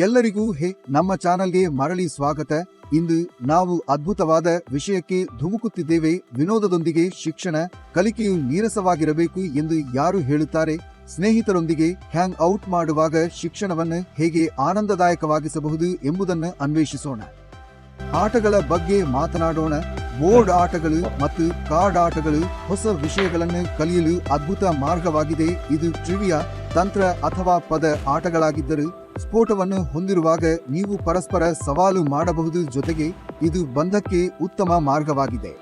ಎಲ್ಲರಿಗೂ ನಮ್ಮ ಚಾನಲ್ಗೆ ಮರಳಿ ಸ್ವಾಗತ. ಇಂದು ನಾವು ಅದ್ಭುತವಾದ ವಿಷಯಕ್ಕೆ ಧುಮುಕುತ್ತಿದ್ದೇವೆ. ವಿನೋದದೊಂದಿಗೆ ಶಿಕ್ಷಣ ಕಲಿಕೆಯು ನೀರಸವಾಗಿರಬೇಕು ಎಂದು ಯಾರು ಹೇಳುತ್ತಾರೆ? ಸ್ನೇಹಿತರೊಂದಿಗೆ ಹ್ಯಾಂಗ್ ಔಟ್ ಮಾಡುವಾಗ ಶಿಕ್ಷಣವನ್ನು ಹೇಗೆ ಆನಂದದಾಯಕವಾಗಿಸಬಹುದು ಎಂಬುದನ್ನು ಅನ್ವೇಷಿಸೋಣ. ಆಟಗಳ ಬಗ್ಗೆ ಮಾತನಾಡೋಣ. ಬೋರ್ಡ್ ಆಟಗಳು ಮತ್ತು ಕಾರ್ಡ್ ಆಟಗಳು ಹೊಸ ವಿಷಯಗಳನ್ನು ಕಲಿಯಲು ಅದ್ಭುತ ಮಾರ್ಗವಾಗಿದೆ. ಇದು ಟ್ರಿವಿಯಾ, ತಂತ್ರ ಅಥವಾ ಪದ ಆಟಗಳಾಗಿದ್ದರೂ ಸ್ಫೋಟವನ್ನು ಹೊಂದಿರುವಾಗ ನೀವು ಪರಸ್ಪರ ಸವಾಲು ಮಾಡಬಹುದು. ಜೊತೆಗೆ ಇದು ಬಂಧಕ್ಕೆ ಉತ್ತಮ ಮಾರ್ಗವಾಗಿದೆ.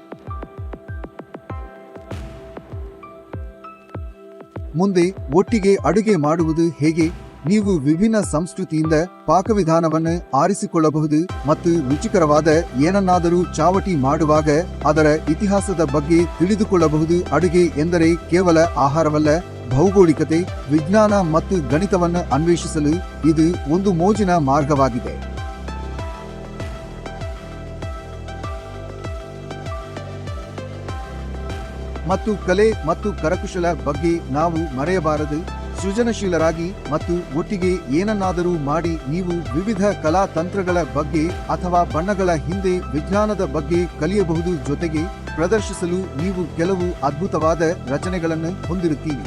ಮುಂದೆ ಒಟ್ಟಿಗೆ ಅಡುಗೆ ಮಾಡುವುದು ಹೇಗೆ? ನೀವು ವಿಭಿನ್ನ ಸಂಸ್ಕೃತಿಯಿಂದ ಪಾಕವಿಧಾನವನ್ನು ಆರಿಸಿಕೊಳ್ಳಬಹುದು ಮತ್ತು ರುಚಿಕರವಾದ ಏನನ್ನಾದರೂ ಚಾವಟಿ ಮಾಡುವಾಗ ಅದರ ಇತಿಹಾಸದ ಬಗ್ಗೆ ತಿಳಿದುಕೊಳ್ಳಬಹುದು. ಅಡುಗೆ ಎಂದರೆ ಕೇವಲ ಆಹಾರವಲ್ಲ, ಭೌಗೋಳಿಕತೆ, ವಿಜ್ಞಾನ ಮತ್ತು ಗಣಿತವನ್ನು ಅನ್ವೇಷಿಸಲು ಇದು ಒಂದು ಮೋಜಿನ ಮಾರ್ಗವಾಗಿದೆ. ಮತ್ತು ಕಲೆ ಮತ್ತು ಕರಕುಶಲ ಬಗ್ಗೆ ನಾವು ಮರೆಯಬಾರದು. ಸೃಜನಶೀಲರಾಗಿ ಮತ್ತು ಒಟ್ಟಿಗೆ ಏನನ್ನಾದರೂ ಮಾಡಿ ನೀವು ವಿವಿಧ ಕಲಾ ತಂತ್ರಗಳ ಬಗ್ಗೆ ಅಥವಾ ಬಣ್ಣಗಳ ಹಿಂದೆ ವಿಜ್ಞಾನದ ಬಗ್ಗೆ ಕಲಿಯಬಹುದು. ಜೊತೆಗೆ ಪ್ರದರ್ಶಿಸಲು ನೀವು ಕೆಲವು ಅದ್ಭುತವಾದ ರಚನೆಗಳನ್ನು ಹೊಂದಿರುತ್ತೀರಿ.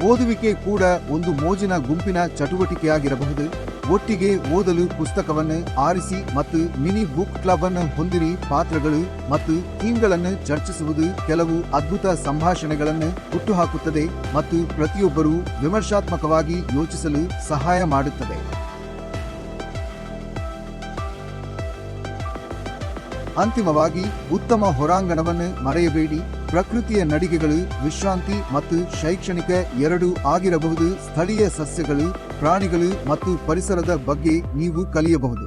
ಓದುವಿಕೆ ಕೂಡ ಒಂದು ಮೋಜಿನ ಗುಂಪಿನ ಚಟುವಟಿಕೆಯಾಗಿರಬಹುದು. ಒಟ್ಟಿಗೆ ಓದಲು ಪುಸ್ತಕವನ್ನು ಆರಿಸಿ ಮತ್ತು ಮಿನಿ ಬುಕ್ ಕ್ಲಬ್ ಅನ್ನು ಹೊಂದಿರಿ. ಪಾತ್ರಗಳು ಮತ್ತು ಥೀಮ್ಗಳನ್ನು ಚರ್ಚಿಸುವುದು ಕೆಲವು ಅದ್ಭುತ ಸಂಭಾಷಣೆಗಳನ್ನು ಹುಟ್ಟುಹಾಕುತ್ತದೆ ಮತ್ತು ಪ್ರತಿಯೊಬ್ಬರೂ ವಿಮರ್ಶಾತ್ಮಕವಾಗಿ ಯೋಚಿಸಲು ಸಹಾಯ ಮಾಡುತ್ತದೆ. ಅಂತಿಮವಾಗಿ ಉತ್ತಮ ಹೊರಾಂಗಣವನ್ನು ಮರೆಯಬೇಡಿ. ಪ್ರಕೃತಿಯ ನಡಿಗೆಗಳು ವಿಶ್ರಾಂತಿ ಮತ್ತು ಶೈಕ್ಷಣಿಕ ಎರಡೂ ಆಗಿರಬಹುದು. ಸ್ಥಳೀಯ ಸಸ್ಯಗಳು, ಪ್ರಾಣಿಗಳು ಮತ್ತು ಪರಿಸರದ ಬಗ್ಗೆ ನೀವು ಕಲಿಯಬಹುದು.